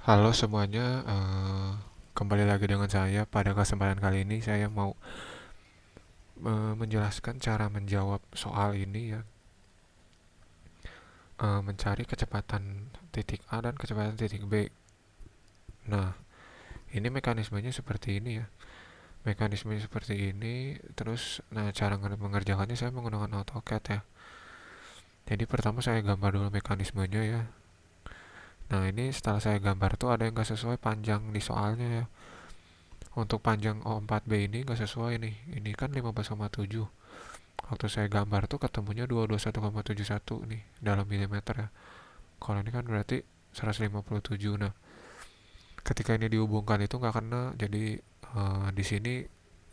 Halo semuanya, kembali lagi dengan saya. Pada kesempatan kali ini saya mau menjelaskan cara menjawab soal ini ya, mencari kecepatan titik A dan kecepatan titik B. Nah, ini mekanismenya seperti ini ya. Mekanismenya seperti ini, terus nah cara mengerjakannya saya menggunakan AutoCAD ya. Jadi pertama saya gambar dulu mekanismenya ya. Nah, ini setelah saya gambar tuh ada yang nggak sesuai panjang di soalnya ya. Untuk panjang O4B ini nggak sesuai nih. Ini kan 15,7. Waktu saya gambar tuh ketemunya 221,71 nih dalam milimeter ya. Kalau ini kan berarti 157. Nah, ketika ini dihubungkan itu nggak kena. Jadi di sini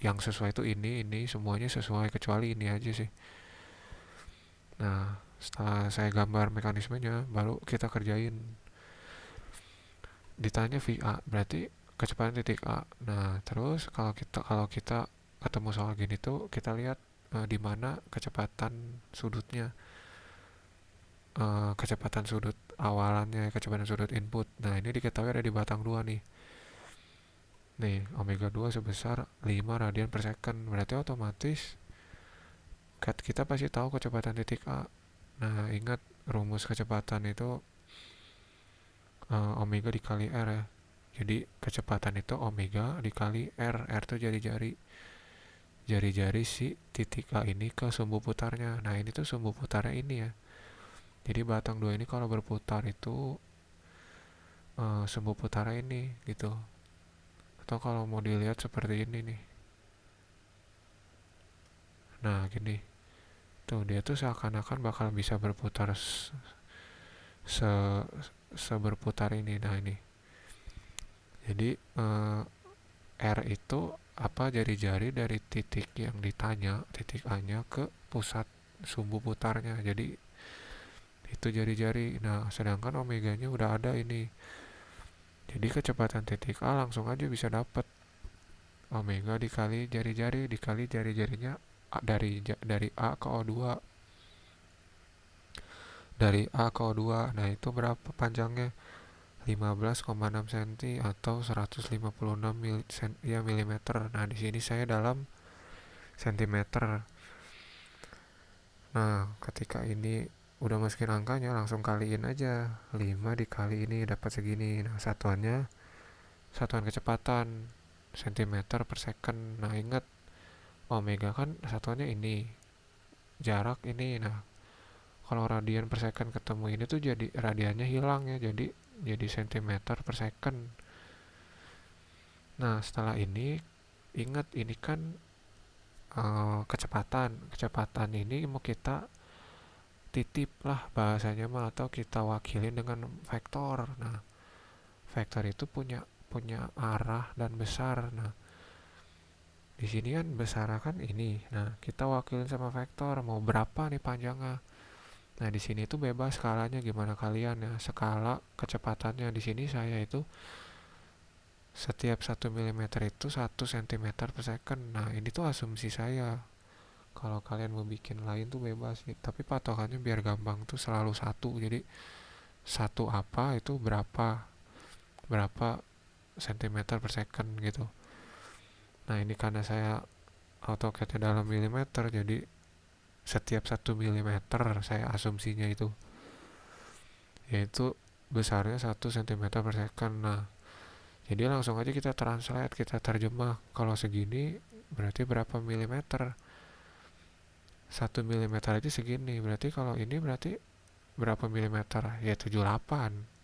yang sesuai itu ini semuanya sesuai kecuali ini aja sih. Nah, setelah saya gambar mekanismenya, baru kita kerjain. Ditanya VA, berarti kecepatan titik A. Nah, terus kalau kita ketemu soal gini tuh kita lihat di mana kecepatan sudutnya, kecepatan sudut awalannya, kecepatan sudut input. Nah, ini diketahui ada di batang 2 nih. Nih, omega 2 sebesar 5 radian per second. Berarti otomatis kita pasti tahu kecepatan titik A. Nah, ingat rumus kecepatan itu omega dikali R ya. Jadi kecepatan itu omega dikali R. R itu jari-jari. Jari-jari si titik A ini ke sumbu putarnya. Nah, ini tuh sumbu putarnya ini ya. Jadi batang 2 ini kalau berputar itu sumbu putarnya ini gitu. Atau kalau mau dilihat seperti ini nih. Nah, gini. Tuh, dia tuh seakan-akan bakal bisa berputar se seberputar ini. Nah, ini. Jadi R itu apa jari-jari dari titik yang ditanya, titik A-nya ke pusat sumbu putarnya. Jadi itu jari-jari. Nah, sedangkan omeganya udah ada ini. Jadi kecepatan titik A langsung aja bisa dapat omega dikali jari-jari dikali jari-jarinya dari A ke O2, dari A ke O2. Nah, itu berapa panjangnya? 15,6 cm atau 156 ya, milimeter. Nah, di sini saya dalam sentimeter. Nah, ketika ini udah masukin angkanya, langsung kaliin aja. 5 dikali ini dapat segini. Nah, satuan kecepatan sentimeter per second. Nah, ingat omega kan satuannya ini, jarak ini. Nah, kalau radian per second ketemu ini tuh jadi radiannya hilang ya, jadi sentimeter per second. Nah, setelah ini ingat ini kan kecepatan ini mau kita titip lah bahasanya mah, atau kita wakilin dengan vektor. Nah, vektor itu punya punya arah dan besar. Nah, di sini kan besar kan ini. Nah, kita wakilin sama vektor mau berapa nih panjangnya. Nah, di sini tuh bebas skalanya gimana kalian ya. Skala kecepatannya di sini saya itu setiap 1 mm itu 1 cm per second. Nah, ini tuh asumsi saya. Kalau kalian mau bikin lain tuh bebas nih. Tapi patokannya biar gampang tuh selalu satu. Jadi satu apa itu berapa berapa cm per second gitu. Nah, ini karena saya AutoCAD dalam milimeter, jadi setiap 1 mm saya asumsinya itu yaitu besarnya 1 cm per second. Nah, jadi langsung aja kita translate, kita terjemah. Kalau segini berarti berapa milimeter? 1 mm aja segini. Berarti kalau ini berarti berapa milimeter? Ya 78.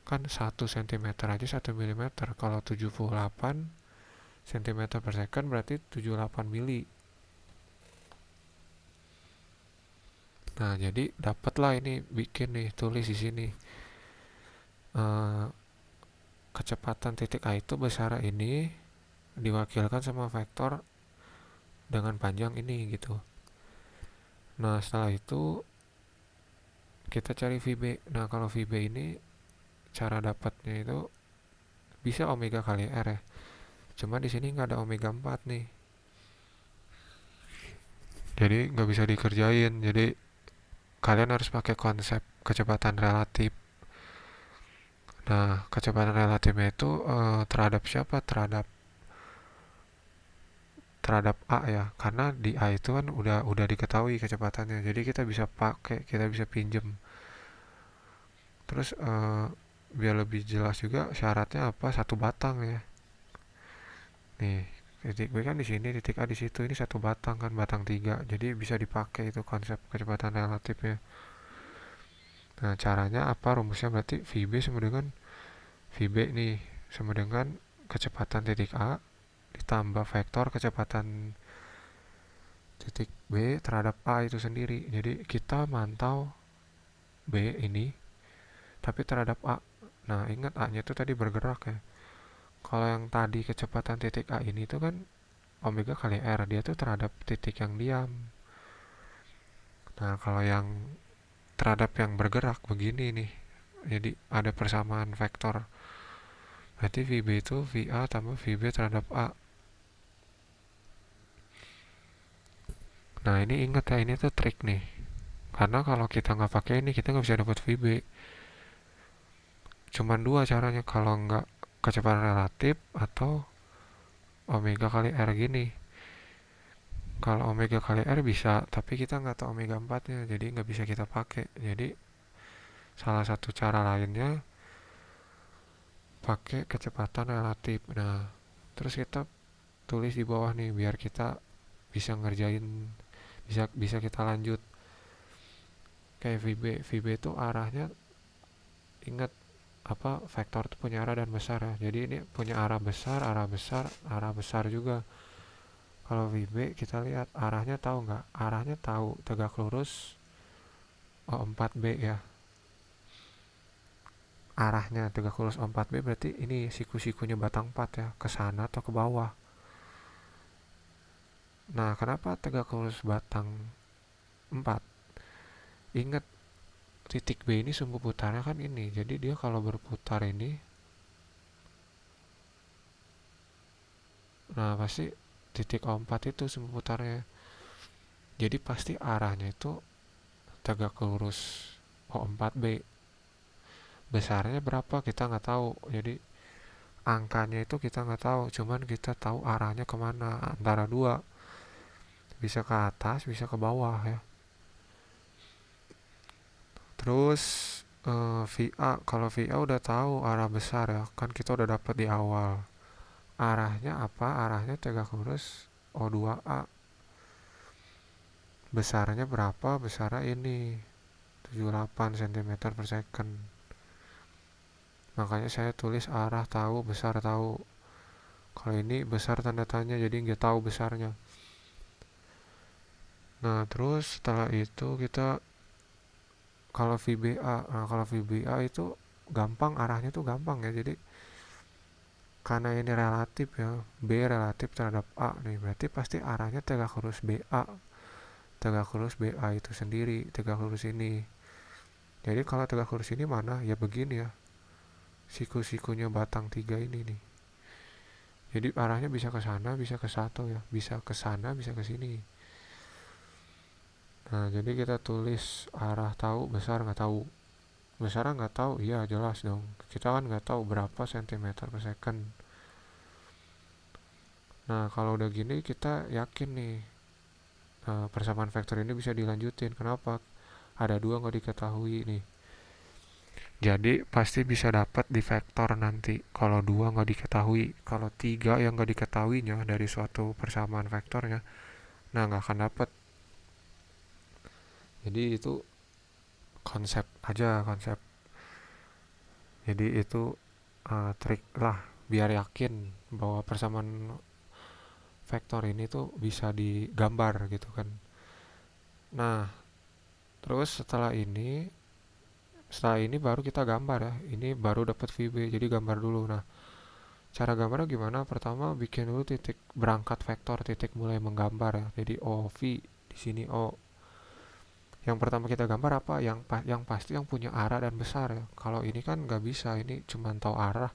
Kan 1 cm aja 1 mm. Kalau 78 cm per second berarti 78 mili. Nah, jadi dapatlah ini, bikin nih, tulis di sini. Eh, kecepatan titik A itu besar ini diwakilkan sama vektor dengan panjang ini gitu. Nah, setelah itu kita cari VB. Nah, kalau VB ini cara dapatnya itu bisa omega kali R ya. Cuma di sini nggak ada omega 4 nih. Jadi nggak bisa dikerjain. Jadi kalian harus pakai konsep kecepatan relatif. Nah, kecepatan relatifnya itu terhadap siapa? Terhadap A ya, karena di A itu kan udah diketahui kecepatannya, jadi kita bisa pakai, kita bisa pinjem. Terus biar lebih jelas juga syaratnya apa, satu batang ya. Nih, titik B kan di sini, titik A di situ, ini satu batang kan, batang tiga, jadi bisa dipakai itu konsep kecepatan relatifnya. Nah, caranya apa, rumusnya berarti VB sama dengan VB nih sama dengan kecepatan titik A ditambah vektor kecepatan titik B terhadap A itu sendiri. Jadi kita mantau B ini tapi terhadap A. Nah, ingat A-nya itu tadi bergerak ya. Kalau yang tadi kecepatan titik A ini itu kan omega kali R, dia tuh terhadap titik yang diam. Nah, kalau yang terhadap yang bergerak begini nih. Jadi ada persamaan vektor. Berarti VB itu VA tambah VB terhadap A. Nah, ini ingat ya, ini tuh trik nih. Karena kalau kita nggak pakai ini, kita nggak bisa dapat VB. Cuman dua caranya, kalau nggak kecepatan relatif atau omega kali R gini. Kalau omega kali R bisa, tapi kita nggak tahu omega 4 nya, jadi nggak bisa kita pakai. Jadi salah satu cara lainnya pakai kecepatan relatif. Nah, terus kita tulis di bawah nih biar kita bisa ngerjain, bisa kita lanjut. Kayak VB itu arahnya, ingat apa, vektor itu punya arah dan besar ya. Jadi ini punya arah besar, arah besar, arah besar juga. Kalau VB kita lihat arahnya, tahu nggak? Arahnya tahu, tegak lurus O4B ya. Arahnya tegak lurus O4B berarti ini siku-sikunya batang 4 ya, ke sana atau ke bawah. Nah, kenapa tegak lurus batang 4? Ingat titik B ini sumbu putarnya kan ini. Jadi dia kalau berputar ini, nah pasti titik O4 itu sumbu putarnya. Jadi pasti arahnya itu tegak lurus O4B. Besarnya berapa kita nggak tahu, jadi angkanya itu kita nggak tahu, cuman kita tahu arahnya kemana, antara dua, bisa ke atas bisa ke bawah ya. Terus VA, kalau VA udah tahu arah besar ya kan, kita udah dapat di awal. Arahnya apa, arahnya tegak lurus O2A. Besarnya berapa, besarnya ini 78 cm per second. Makanya saya tulis arah tahu, besar tahu. Kalau ini besar tanda tanya, jadi nggak tahu besarnya. Nah, terus setelah itu kita, kalau VBA, nah kalau VBA itu gampang, arahnya tuh gampang ya. Jadi karena ini relatif ya, B relatif terhadap A nih, berarti pasti arahnya tegak lurus BA. Tegak lurus BA itu sendiri, tegak lurus ini. Jadi kalau tegak lurus ini mana? Ya begini ya. Siku-sikunya batang 3 ini nih. Jadi arahnya bisa ke sana, bisa ke satu ya, bisa ke sana, bisa ke sini. Nah, jadi kita tulis arah tahu, besar nggak tahu. Besar nggak tahu, iya jelas dong. Kita kan nggak tahu berapa centimeter per second. Nah, kalau udah gini kita yakin nih, persamaan vektor ini bisa dilanjutin. Kenapa? Ada dua nggak diketahui nih. Jadi pasti bisa dapat di vektor nanti. Kalau dua nggak diketahui, kalau tiga yang nggak diketahuinya dari suatu persamaan vektornya, nah nggak akan dapat. Jadi itu konsep aja, konsep. Jadi itu trik lah biar yakin bahwa persamaan vektor ini tuh bisa digambar gitu kan. Nah, terus setelah ini baru kita gambar ya. Ini baru dapat VB, jadi gambar dulu. Nah, cara gambarnya gimana? Pertama bikin dulu titik berangkat vektor, titik mulai menggambar ya. Jadi OV di sini O. Yang pertama kita gambar apa? Yang pasti yang punya arah dan besar ya. Kalau ini kan nggak bisa, ini cuma tahu arah.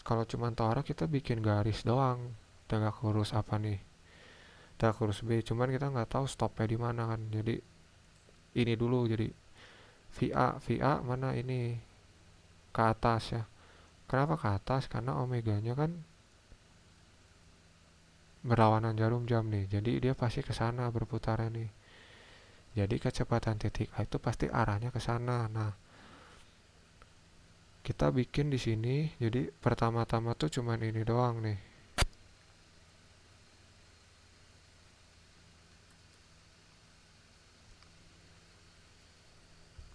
Kalau cuma tahu arah kita bikin garis doang. Tegak lurus apa nih? Tegak lurus B. Cuman kita nggak tahu stopnya di mana kan. Jadi ini dulu, jadi VA mana ini. ke atas ya. Kenapa ke atas? Karena omeganya kan berlawanan jarum jam nih, jadi dia pasti ke sana berputarnya nih. Jadi kecepatan titik A itu pasti arahnya ke sana. Nah, kita bikin di sini. Jadi pertama-tama tuh cuman ini doang nih.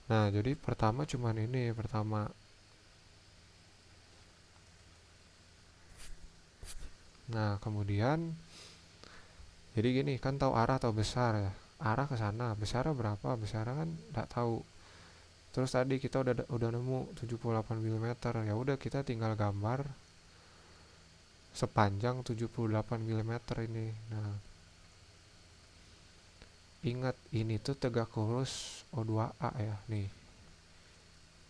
Nah, jadi pertama cuman ini pertama. Nah, kemudian jadi gini, kan tahu arah atau besar ya. Arah ke sana, besarnya berapa? Besarnya kan nggak tahu. Terus tadi kita udah nemu 78 mm. Ya udah kita tinggal gambar sepanjang 78 mm ini. Nah, ingat ini tuh tegak lurus O2A ya. Nih,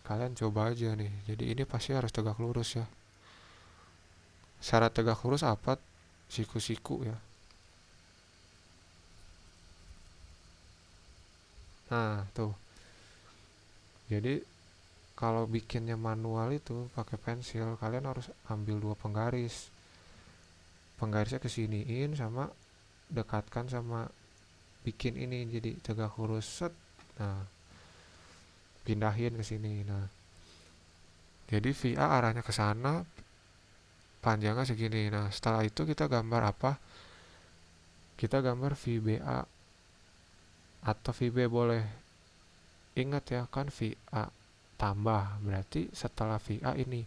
kalian coba aja nih. Jadi ini pasti harus tegak lurus ya. Syarat tegak lurus apa? Siku-siku ya. Nah, tuh. Jadi kalau bikinnya manual itu pakai pensil, kalian harus ambil dua penggaris. Penggarisnya kesiniin sama dekatkan sama bikin ini jadi tegak lurus set. Nah, pindahin ke sini. Nah, jadi VA arahnya ke sana, panjangnya segini. Nah, setelah itu kita gambar apa? Kita gambar VBA atau VB boleh. Ingat ya, kan VA tambah. Berarti setelah VA ini,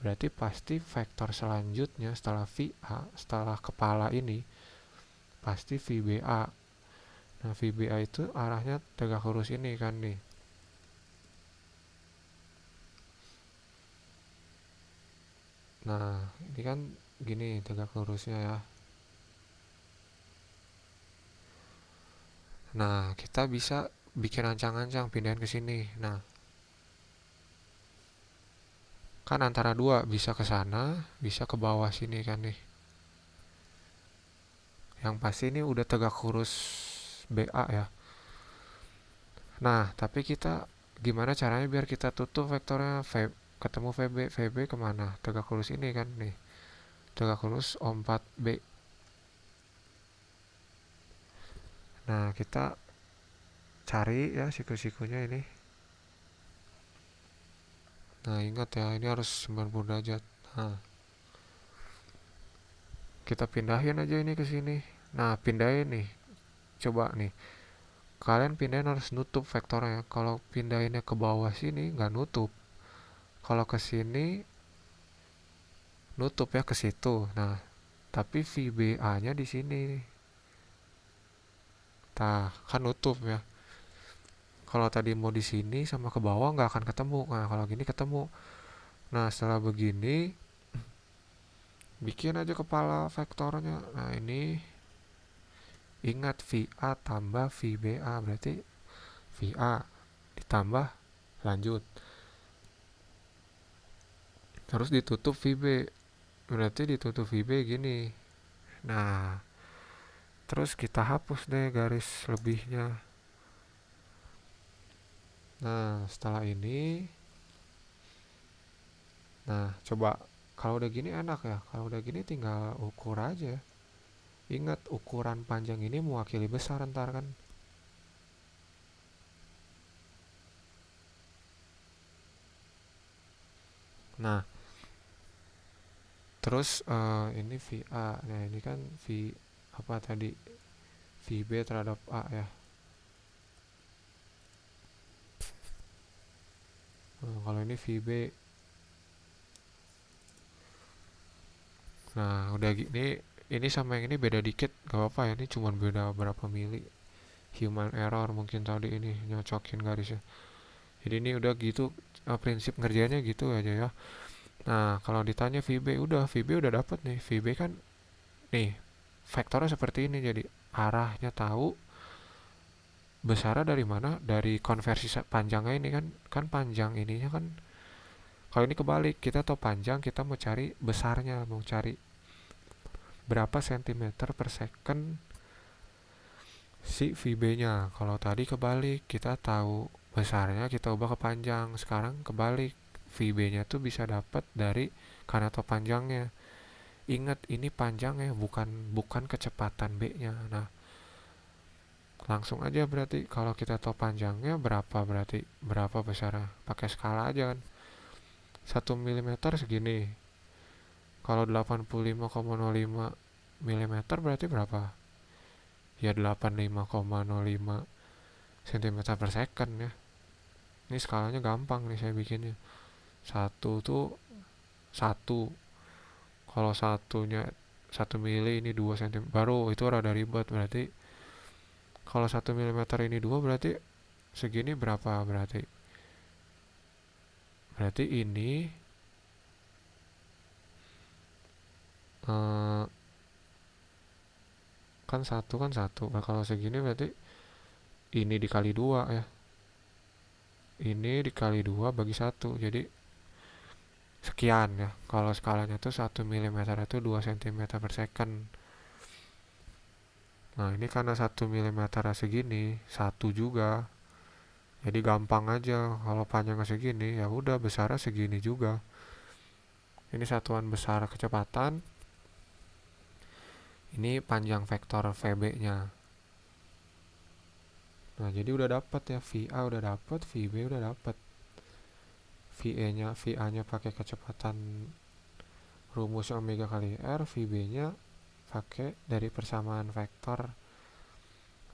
berarti pasti vektor selanjutnya setelah VA, setelah kepala ini, pasti VBA. Nah, VBA itu arahnya tegak lurus ini kan nih. Nah, ini kan gini tegak lurusnya ya. Nah, kita bisa bikin ancang-ancang pindahin ke sini. Nah, kan antara dua bisa ke sana, bisa ke bawah sini kan nih. Yang pasti ini udah tegak lurus BA ya. Nah, tapi kita gimana caranya biar kita tutup vektornya ketemu VB. VB kemana? Tegak lurus ini kan nih. Tegak lurus O4B. Nah, kita cari ya siku-sikunya ini. Nah, ingat ya, ini harus 90 derajat. Nah, kita pindahin aja ini ke sini. Nah, pindahin nih. Coba nih. Kalian pindahin harus nutup vektornya. Kalau pindahinnya ke bawah sini nggak nutup. Kalau ke sini nutup ya ke situ. Nah, tapi VBA-nya di sini. Nah, kan nutup ya. Kalau tadi mau di sini sama ke bawah nggak akan ketemu. Nah, kalau gini ketemu. Nah, setelah begini bikin aja kepala vektornya. Nah, ini ingat VA tambah VBA berarti VA ditambah lanjut. Terus ditutup VB. Berarti ditutup VB gini. Nah, terus kita hapus deh garis lebihnya. Nah, setelah ini, nah coba kalau udah gini enak ya. Kalau udah gini tinggal ukur aja. Ingat ukuran panjang ini mewakili besar ntar kan. Nah, terus ini VA. Nah, ini kan V apa tadi? VB terhadap A ya. Nah, kalau ini VB. Nah, udah gini, ini sama yang ini beda dikit, gak apa-apa ya. Ini cuma beda berapa mili. Human error mungkin tadi ini nyocokin garisnya. Jadi ini udah gitu, prinsip ngerjainnya gitu aja ya. Nah, kalau ditanya VB, udah VB udah dapet nih. VB kan nih vektornya seperti ini, jadi arahnya tahu, besarnya dari mana? Dari konversi panjangnya ini kan, kan panjang ininya kan. Kalau ini kebalik, kita tahu panjang, kita mau cari besarnya, mau cari berapa sentimeter per second si VB-nya. Kalau tadi kebalik, kita tahu besarnya, kita ubah ke panjang. Sekarang kebalik, VB nya tuh bisa dapat dari karena atau panjangnya. Ingat ini panjangnya, bukan bukan kecepatan B nya. Nah, langsung aja berarti kalau kita tahu panjangnya berapa, berarti berapa besarnya, pakai skala aja kan. 1 mm segini, kalau 85,05 mm berarti berapa, ya 85,05 cm per second ya. Ini skalanya gampang nih saya bikinnya. Satu tuh satu, kalau satunya 1 mili, ini 2 cm, baru itu rada ribet. Berarti kalau 1 mm ini 2, berarti segini berapa, berarti ini eh, kan satu kan satu. Nah, kalau segini berarti ini dikali 2 ya, ini dikali 2 bagi satu, jadi sekian ya. Kalau skalanya tuh 1 mm itu 2 cm per second. Nah, ini karena 1 mm segini satu juga, jadi gampang aja. Kalau panjangnya segini, ya udah besarnya segini juga. Ini satuan besar kecepatan, ini panjang vektor VB nya. Nah, jadi udah dapat ya, VA udah dapat, VB udah dapat. VA nya pakai kecepatan rumus omega kali R, VB nya pakai dari persamaan vektor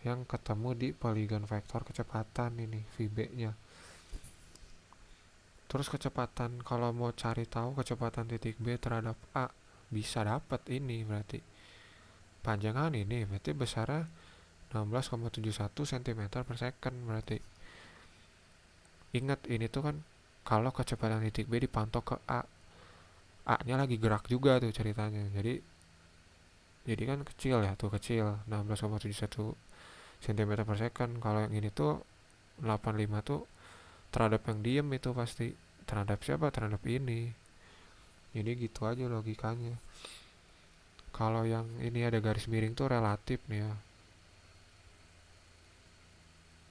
yang ketemu di poligon vektor kecepatan ini, VB nya. Terus kecepatan, kalau mau cari tahu kecepatan titik B terhadap A, bisa dapat ini berarti panjangan ini, berarti besarnya 16,71 cm per second. Berarti ingat, ini tuh kan kalau kecepatan titik B dipantau ke A, A nya lagi gerak juga tuh ceritanya. Jadi kan kecil ya, tuh kecil 16,71 cm per second. Kalau yang ini tuh 85 tuh terhadap yang diem, itu pasti terhadap siapa, terhadap ini. Jadi gitu aja logikanya. Kalau yang ini ada garis miring tuh relatif nih ya,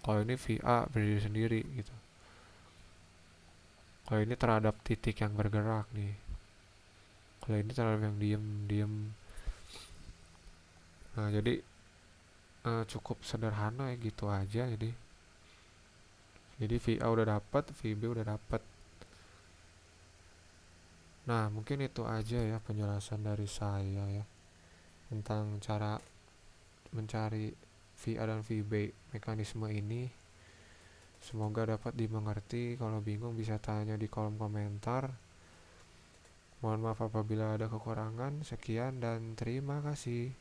kalau ini VA berdiri sendiri gitu. Kalau ini terhadap titik yang bergerak nih, kalau ini terhadap yang diem. Nah, jadi cukup sederhana ya, gitu aja. Jadi VA udah dapat, VB udah dapat. Nah, mungkin itu aja ya penjelasan dari saya ya tentang cara mencari VA dan VB mekanisme ini. Semoga dapat dimengerti. Kalau bingung bisa tanya di kolom komentar. Mohon maaf apabila ada kekurangan. Sekian dan terima kasih.